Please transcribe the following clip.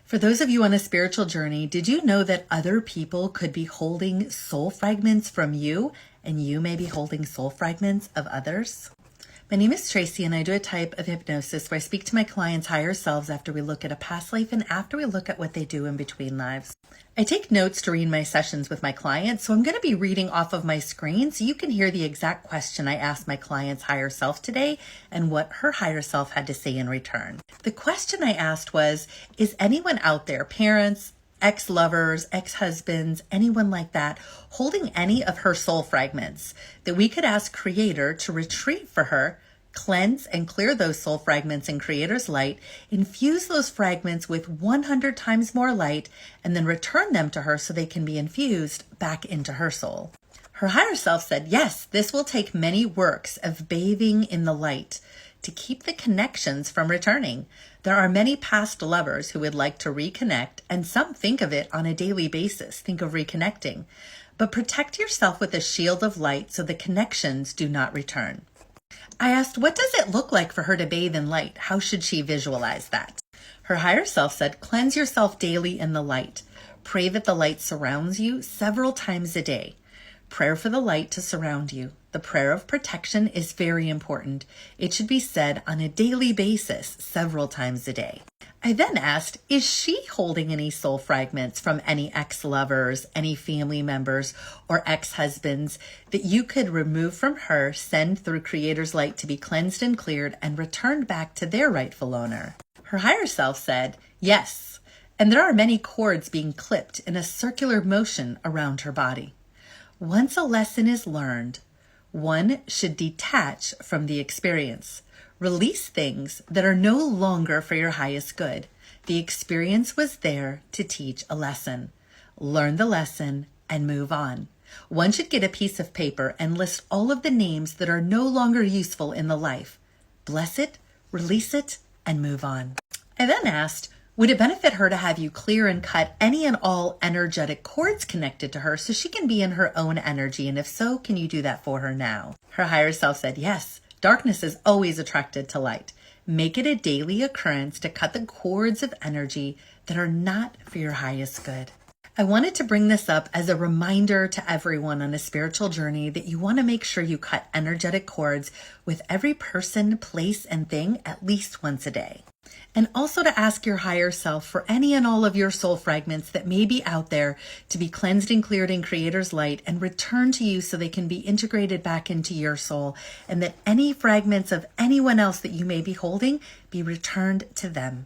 For those of you on a spiritual journey, did you know that other people could be holding soul fragments from you, and you may be holding soul fragments of others? My name is Tracy, and I do a type of hypnosis where I speak to my clients' higher selves after we look at a past life and after we look at what they do in between lives. I take notes during my sessions with my clients, so I'm going to be reading off of my screen so you can hear the exact question I asked my client's higher self today and what her higher self had to say in return. The question I asked was, is anyone out there, parents, ex-lovers, ex-husbands, anyone like that, holding any of her soul fragments that we could ask Creator to retrieve for her, cleanse and clear those soul fragments in Creator's light, infuse those fragments with 100 times more light, and then return them to her so they can be infused back into her soul. Her higher self said, yes, this will take many works of bathing in the light to keep the connections from returning. There are many past lovers who would like to reconnect, and some think of it on a daily basis, think of reconnecting. But protect yourself with a shield of light so the connections do not return. I asked, what does it look like for her to bathe in light? How should she visualize that? Her higher self said, cleanse yourself daily in the light. Pray that the light surrounds you several times a day. Prayer for the light to surround you. The prayer of protection is very important. It should be said on a daily basis, several times a day. I then asked, is she holding any soul fragments from any ex-lovers, any family members, or ex-husbands that you could remove from her, send through Creator's light to be cleansed and cleared, and returned back to their rightful owner? Her higher self said, yes. And there are many cords being clipped in a circular motion around her body. Once a lesson is learned, one should detach from the experience. Release things that are no longer for your highest good. The experience was there to teach a lesson. Learn the lesson and move on. One should get a piece of paper and list all of the names that are no longer useful in the life. Bless it, release it, and move on. I then asked, would it benefit her to have you clear and cut any and all energetic cords connected to her so she can be in her own energy? And if so, can you do that for her now? Her higher self said, yes. Darkness is always attracted to light. Make it a daily occurrence to cut the cords of energy that are not for your highest good. I wanted to bring this up as a reminder to everyone on a spiritual journey that you want to make sure you cut energetic cords with every person, place, and thing at least once a day. And also to ask your higher self for any and all of your soul fragments that may be out there to be cleansed and cleared in Creator's light and returned to you so they can be integrated back into your soul, and that any fragments of anyone else that you may be holding be returned to them.